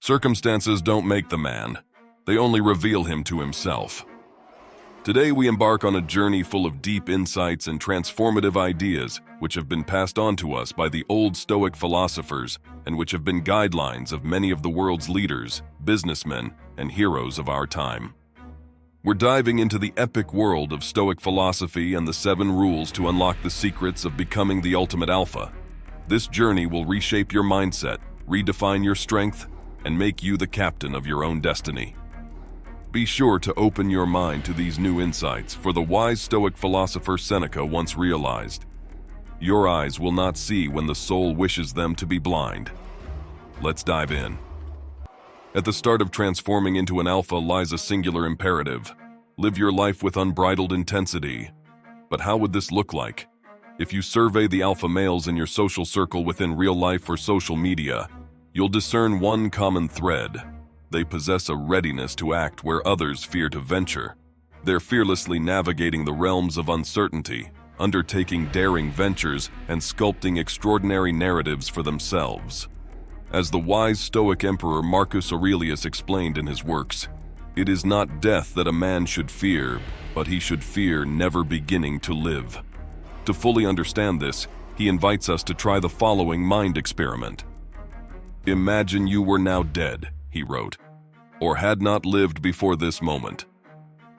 Circumstances don't make the man. They only reveal him to himself. Today we embark on a journey full of deep insights and transformative ideas which have been passed on to us by the old Stoic philosophers and which have been guidelines of many of the world's leaders, businessmen, and heroes of our time. We're diving into the epic world of Stoic philosophy and the 7 rules to unlock the secrets of becoming the ultimate alpha. This journey will reshape your mindset, redefine your strength, and make you the captain of your own destiny. Be sure to open your mind to these new insights, for the wise Stoic philosopher Seneca once realized, "Your eyes will not see when the soul wishes them to be blind." Let's dive in. At the start of transforming into an alpha lies a singular imperative: live your life with unbridled intensity. But how would this look like? If you survey the alpha males in your social circle within real life or social media, you'll discern one common thread. They possess a readiness to act where others fear to venture. They're fearlessly navigating the realms of uncertainty, undertaking daring ventures, and sculpting extraordinary narratives for themselves. As the wise Stoic emperor Marcus Aurelius explained in his works, "It is not death that a man should fear, but he should fear never beginning to live." To fully understand this, he invites us to try the following mind experiment. "Imagine you were now dead," he wrote, "or had not lived before this moment.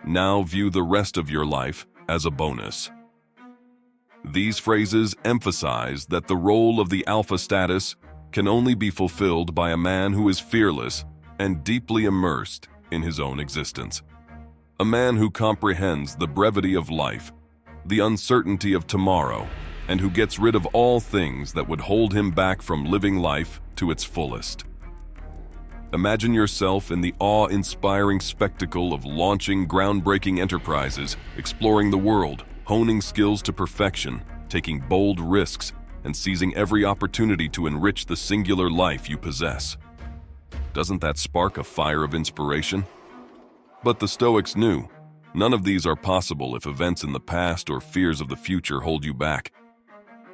Now view the rest of your life as a bonus." These phrases emphasize that the role of the alpha status can only be fulfilled by a man who is fearless and deeply immersed in his own existence. A man who comprehends the brevity of life, the uncertainty of tomorrow, and who gets rid of all things that would hold him back from living life to its fullest. Imagine yourself in the awe-inspiring spectacle of launching groundbreaking enterprises, exploring the world, honing skills to perfection, taking bold risks, and seizing every opportunity to enrich the singular life you possess. Doesn't that spark a fire of inspiration? But the Stoics knew none of these are possible if events in the past or fears of the future hold you back.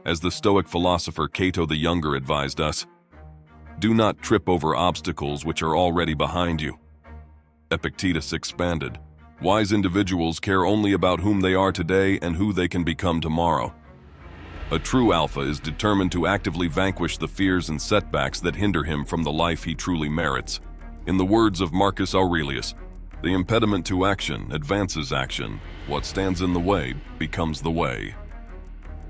As the Stoic philosopher Cato the Younger advised us, "Do not trip over obstacles which are already behind you." Epictetus expanded, "Wise individuals care only about whom they are today and who they can become tomorrow." A true alpha is determined to actively vanquish the fears and setbacks that hinder him from the life he truly merits. In the words of Marcus Aurelius, "The impediment to action advances action. What stands in the way becomes the way."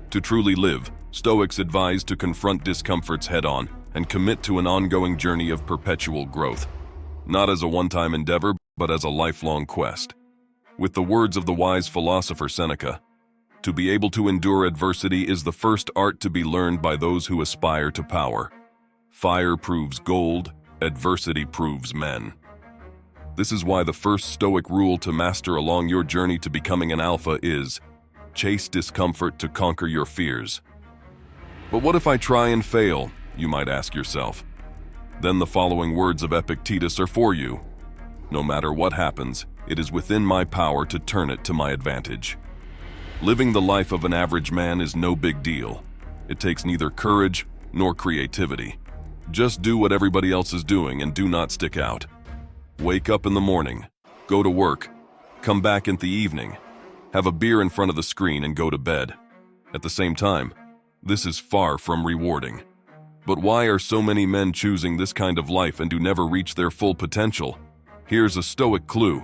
To truly live, Stoics advise to confront discomforts head-on and commit to an ongoing journey of perpetual growth, not as a one-time endeavor, but as a lifelong quest. With the words of the wise philosopher Seneca, "To be able to endure adversity is the first art to be learned by those who aspire to power. Fire proves gold, adversity proves men." This is why the first Stoic rule to master along your journey to becoming an alpha is, chase discomfort to conquer your fears. But what if I try and fail, you might ask yourself. Then the following words of Epictetus are for you. "No matter what happens, it is within my power to turn it to my advantage." Living the life of an average man is no big deal. It takes neither courage nor creativity. Just do what everybody else is doing and do not stick out. Wake up in the morning, go to work, come back in the evening, have a beer in front of the screen and go to bed. At the same time, this is far from rewarding. But why are so many men choosing this kind of life and do never reach their full potential? Here's a Stoic clue.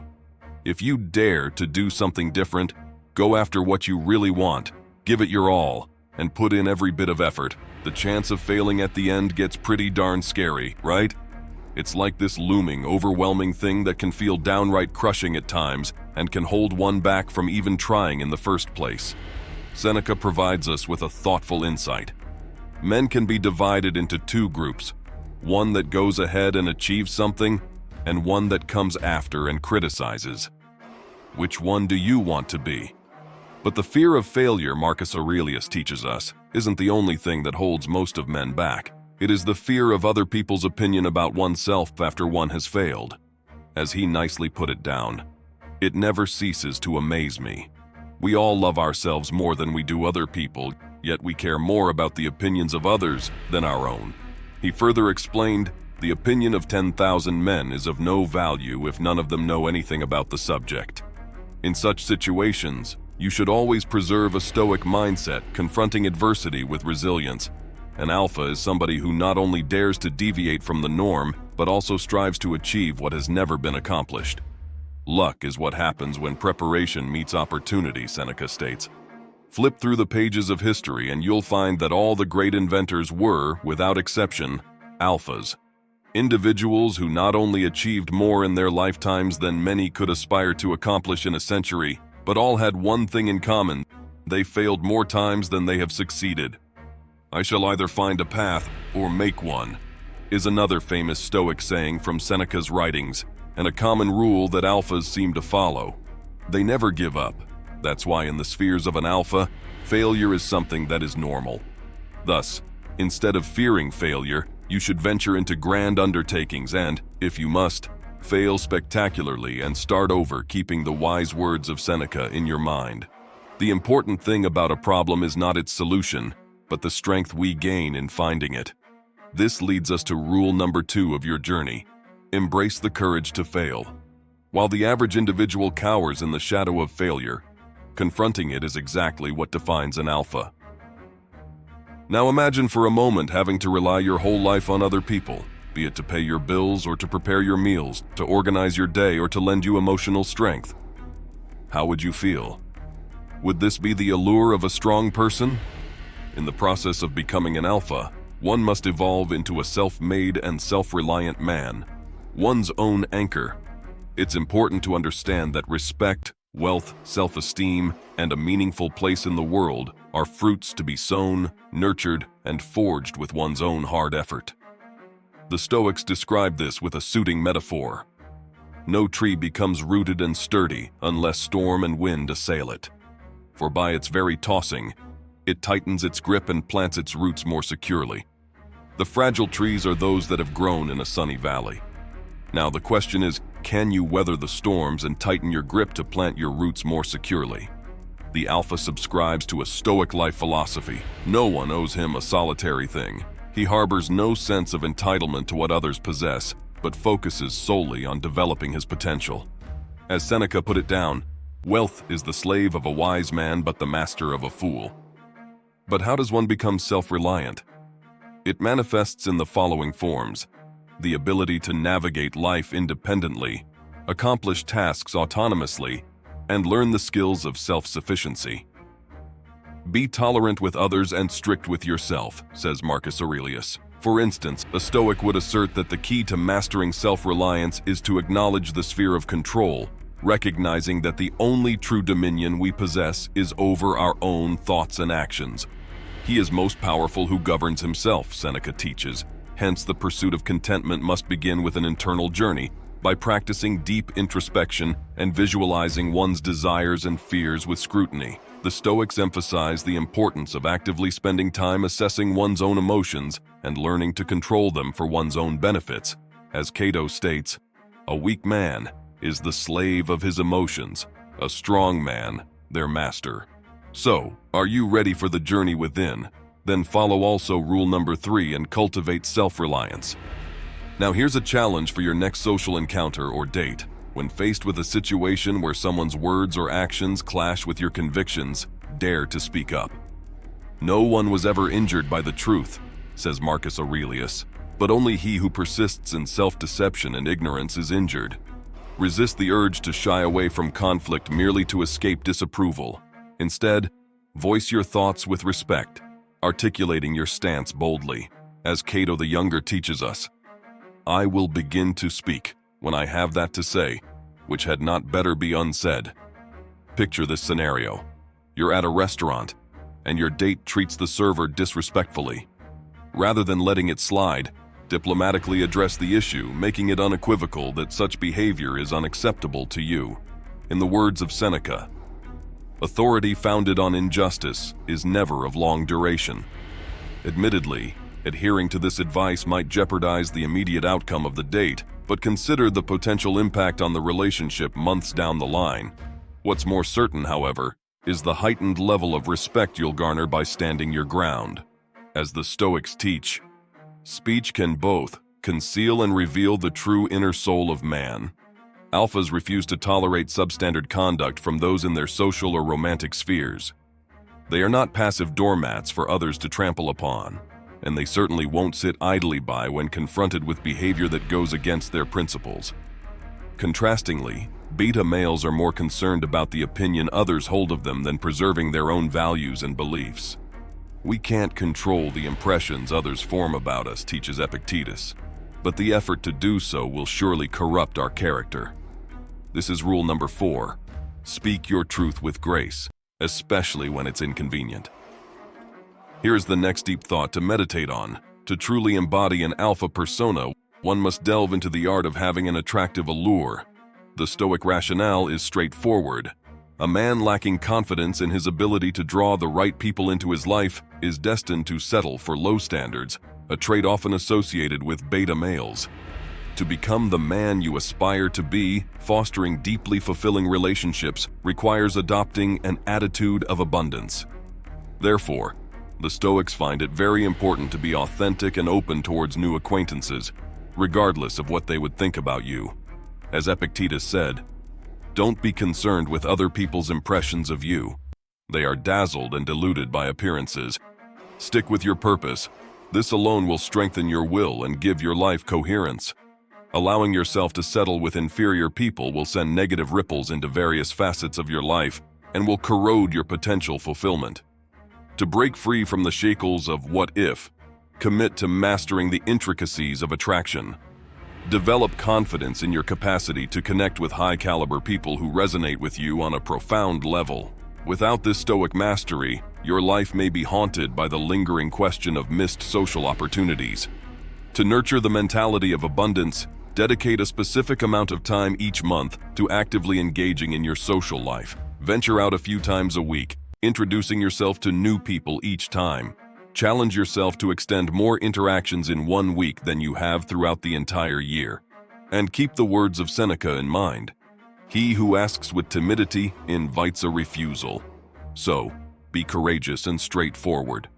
If you dare to do something different, go after what you really want, give it your all, and put in every bit of effort, the chance of failing at the end gets pretty darn scary, right? It's like this looming, overwhelming thing that can feel downright crushing at times and can hold one back from even trying in the first place. Seneca provides us with a thoughtful insight. Men can be divided into 2 groups, one that goes ahead and achieves something, and one that comes after and criticizes. Which one do you want to be? But the fear of failure, Marcus Aurelius teaches us, isn't the only thing that holds most of men back. It is the fear of other people's opinion about oneself after one has failed. As he nicely put it down, "It never ceases to amaze me. We all love ourselves more than we do other people, yet we care more about the opinions of others than our own." He further explained, The opinion of 10,000 men is of no value if none of them know anything about the subject. In such situations, you should always preserve a Stoic mindset, confronting adversity with resilience. An alpha is somebody who not only dares to deviate from the norm, but also strives to achieve what has never been accomplished. Luck is what happens when preparation meets opportunity, Seneca states. Flip through the pages of history and you'll find that all the great inventors were, without exception, alphas. Individuals who not only achieved more in their lifetimes than many could aspire to accomplish in a century, but all had one thing in common: they failed more times than they have succeeded. "I shall either find a path or make one," is another famous Stoic saying from Seneca's writings, and a common rule that alphas seem to follow. They never give up. That's why in the spheres of an alpha, failure is something that is normal. Thus, instead of fearing failure, you should venture into grand undertakings and, if you must, fail spectacularly and start over, keeping the wise words of Seneca in your mind. The important thing about a problem is not its solution, but the strength we gain in finding it. This leads us to rule number 2 of your journey: embrace the courage to fail. While the average individual cowers in the shadow of failure, confronting it is exactly what defines an alpha. Now imagine for a moment having to rely your whole life on other people, be it to pay your bills or to prepare your meals, to organize your day or to lend you emotional strength. How would you feel? Would this be the allure of a strong person? In the process of becoming an alpha, one must evolve into a self-made and self-reliant man, one's own anchor. It's important to understand that respect, wealth, self-esteem, and a meaningful place in the world are fruits to be sown, nurtured, and forged with one's own hard effort. The Stoics describe this with a suiting metaphor. No tree becomes rooted and sturdy unless storm and wind assail it. For by its very tossing, it tightens its grip and plants its roots more securely. The fragile trees are those that have grown in a sunny valley. Now the question is, can you weather the storms and tighten your grip to plant your roots more securely? The alpha subscribes to a Stoic life philosophy. No one owes him a solitary thing. He harbors no sense of entitlement to what others possess, but focuses solely on developing his potential. As Seneca put it down, wealth is the slave of a wise man but the master of a fool. But how does one become self-reliant? It manifests in the following forms: the ability to navigate life independently, accomplish tasks autonomously, and learn the skills of self-sufficiency. Be tolerant with others and strict with yourself, says Marcus Aurelius. For instance, a Stoic would assert that the key to mastering self-reliance is to acknowledge the sphere of control, recognizing that the only true dominion we possess is over our own thoughts and actions. He is most powerful who governs himself, Seneca teaches. Hence, the pursuit of contentment must begin with an internal journey, by practicing deep introspection and visualizing one's desires and fears with scrutiny. The Stoics emphasize the importance of actively spending time assessing one's own emotions and learning to control them for one's own benefits. As Cato states, "A weak man is the slave of his emotions, a strong man their master." So, are you ready for the journey within? Then follow also rule number 3 and cultivate self-reliance. Now here's a challenge for your next social encounter or date. When faced with a situation where someone's words or actions clash with your convictions, dare to speak up. No one was ever injured by the truth, says Marcus Aurelius, but only he who persists in self-deception and ignorance is injured. Resist the urge to shy away from conflict merely to escape disapproval. Instead, voice your thoughts with respect, articulating your stance boldly. As Cato the Younger teaches us, "I will begin to speak when I have that to say, which had not better be unsaid." Picture this scenario. You're at a restaurant, and your date treats the server disrespectfully. Rather than letting it slide, diplomatically address the issue, making it unequivocal that such behavior is unacceptable to you. In the words of Seneca, "Authority founded on injustice is never of long duration." Admittedly, adhering to this advice might jeopardize the immediate outcome of the date, but consider the potential impact on the relationship months down the line. What's more certain, however, is the heightened level of respect you'll garner by standing your ground. As the Stoics teach, speech can both conceal and reveal the true inner soul of man. Alphas refuse to tolerate substandard conduct from those in their social or romantic spheres. They are not passive doormats for others to trample upon, and they certainly won't sit idly by when confronted with behavior that goes against their principles. Contrastingly, beta males are more concerned about the opinion others hold of them than preserving their own values and beliefs. We can't control the impressions others form about us, teaches Epictetus, but the effort to do so will surely corrupt our character. This is rule number 4. Speak your truth with grace, especially when it's inconvenient. Here's the next deep thought to meditate on. To truly embody an alpha persona, one must delve into the art of having an attractive allure. The Stoic rationale is straightforward. A man lacking confidence in his ability to draw the right people into his life is destined to settle for low standards, a trait often associated with beta males. To become the man you aspire to be, fostering deeply fulfilling relationships requires adopting an attitude of abundance. Therefore, the Stoics find it very important to be authentic and open towards new acquaintances, regardless of what they would think about you. As Epictetus said, "Don't be concerned with other people's impressions of you. They are dazzled and deluded by appearances. Stick with your purpose. This alone will strengthen your will and give your life coherence. Allowing yourself to settle with inferior people will send negative ripples into various facets of your life and will corrode your potential fulfillment. To break free from the shackles of what if, commit to mastering the intricacies of attraction. Develop confidence in your capacity to connect with high-caliber people who resonate with you on a profound level. Without this Stoic mastery, your life may be haunted by the lingering question of missed social opportunities. To nurture the mentality of abundance, dedicate a specific amount of time each month to actively engaging in your social life. Venture out a few times a week, introducing yourself to new people each time. Challenge yourself to extend more interactions in 1 week than you have throughout the entire year. And keep the words of Seneca in mind. He who asks with timidity invites a refusal. So, be courageous and straightforward.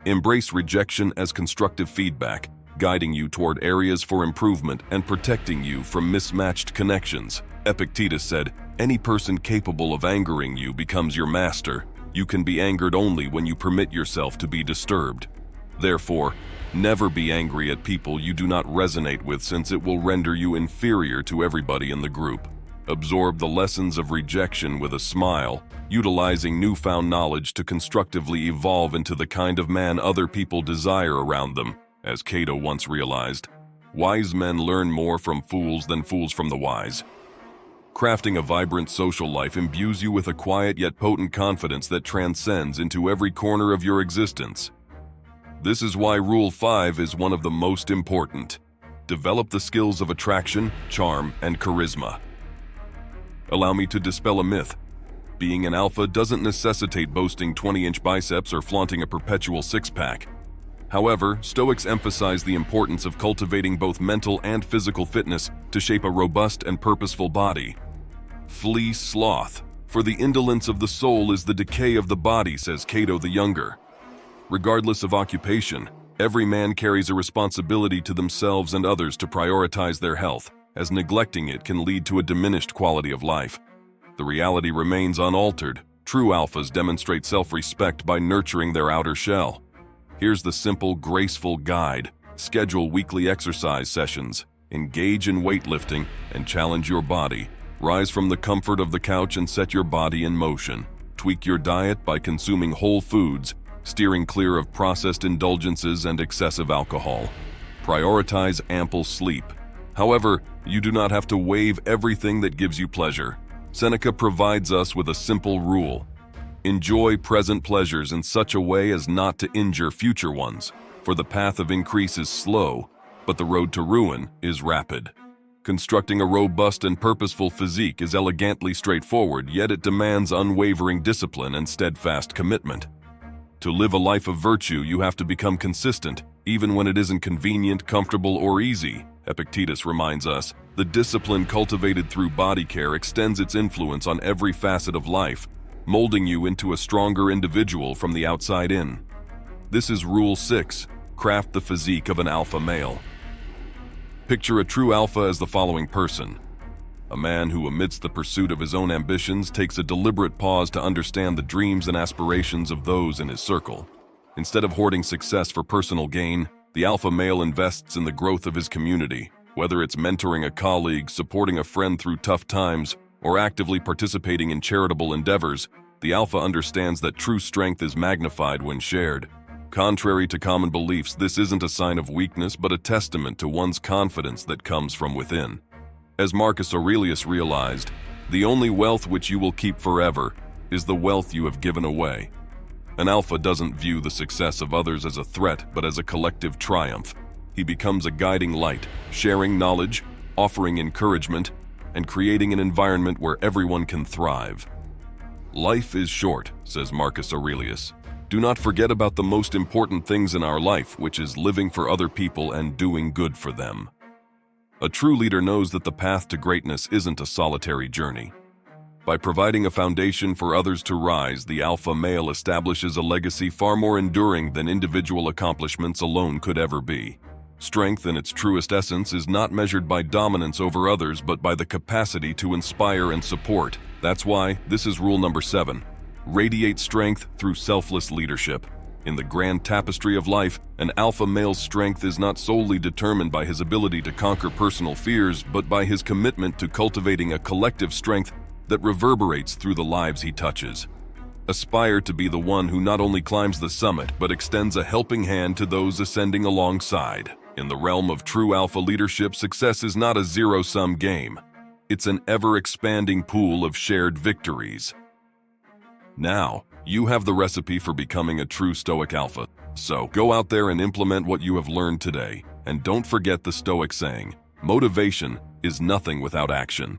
Embrace rejection as constructive feedback, guiding you toward areas for improvement and protecting you from mismatched connections. Epictetus said, "Any person capable of angering you becomes your master. You can be angered only when you permit yourself to be disturbed. Therefore, never be angry at people you do not resonate with, since it will render you inferior to everybody in the group. Absorb the lessons of rejection with a smile, utilizing newfound knowledge to constructively evolve into the kind of man other people desire around them. As Cato once realized, wise men learn more from fools than fools from the wise." Crafting a vibrant social life imbues you with a quiet yet potent confidence that transcends into every corner of your existence. This is why Rule 5 is one of the most important. Develop the skills of attraction, charm, and charisma. Allow me to dispel a myth. Being an alpha doesn't necessitate boasting 20-inch biceps or flaunting a perpetual six-pack. However, Stoics emphasize the importance of cultivating both mental and physical fitness to shape a robust and purposeful body. Flee sloth, for the indolence of the soul is the decay of the body, says Cato the Younger. Regardless of occupation, every man carries a responsibility to themselves and others to prioritize their health, as neglecting it can lead to a diminished quality of life. The reality remains unaltered. True alphas demonstrate self-respect by nurturing their outer shell. Here's the simple, graceful guide. Schedule weekly exercise sessions, engage in weightlifting, and challenge your body. Rise from the comfort of the couch and set your body in motion. Tweak your diet by consuming whole foods, steering clear of processed indulgences and excessive alcohol. Prioritize ample sleep. However, you do not have to waive everything that gives you pleasure. Seneca provides us with a simple rule. Enjoy present pleasures in such a way as not to injure future ones, for the path of increase is slow, but the road to ruin is rapid. Constructing a robust and purposeful physique is elegantly straightforward, yet it demands unwavering discipline and steadfast commitment. To live a life of virtue, you have to become consistent, even when it isn't convenient, comfortable, or easy. Epictetus reminds us, the discipline cultivated through body care extends its influence on every facet of life, molding you into a stronger individual from the outside in. This is Rule 6, craft the physique of an alpha male. Picture a true alpha as the following person: a man who, amidst the pursuit of his own ambitions, takes a deliberate pause to understand the dreams and aspirations of those in his circle. Instead of hoarding success for personal gain, the alpha male invests in the growth of his community, whether it's mentoring a colleague, supporting a friend through tough times, or actively participating in charitable endeavors. The alpha understands that true strength is magnified when shared. Contrary to common beliefs, this isn't a sign of weakness but a testament to one's confidence that comes from within. As Marcus Aurelius realized, the only wealth which you will keep forever is the wealth you have given away. An alpha doesn't view the success of others as a threat but as a collective triumph. He becomes a guiding light, sharing knowledge, offering encouragement, and creating an environment where everyone can thrive. Life is short, says Marcus Aurelius. Do not forget about the most important things in our life, which is living for other people and doing good for them. A true leader knows that the path to greatness isn't a solitary journey. By providing a foundation for others to rise, the alpha male establishes a legacy far more enduring than individual accomplishments alone could ever be. Strength in its truest essence is not measured by dominance over others, but by the capacity to inspire and support. That's why this is rule number 7. Radiate strength through selfless leadership. In the grand tapestry of life, an alpha male's strength is not solely determined by his ability to conquer personal fears, but by his commitment to cultivating a collective strength that reverberates through the lives he touches. Aspire to be the one who not only climbs the summit, but extends a helping hand to those ascending alongside. In the realm of true alpha leadership, success is not a zero-sum game. It's an ever-expanding pool of shared victories. Now, you have the recipe for becoming a true Stoic alpha. So, go out there and implement what you have learned today. And don't forget the Stoic saying, motivation is nothing without action.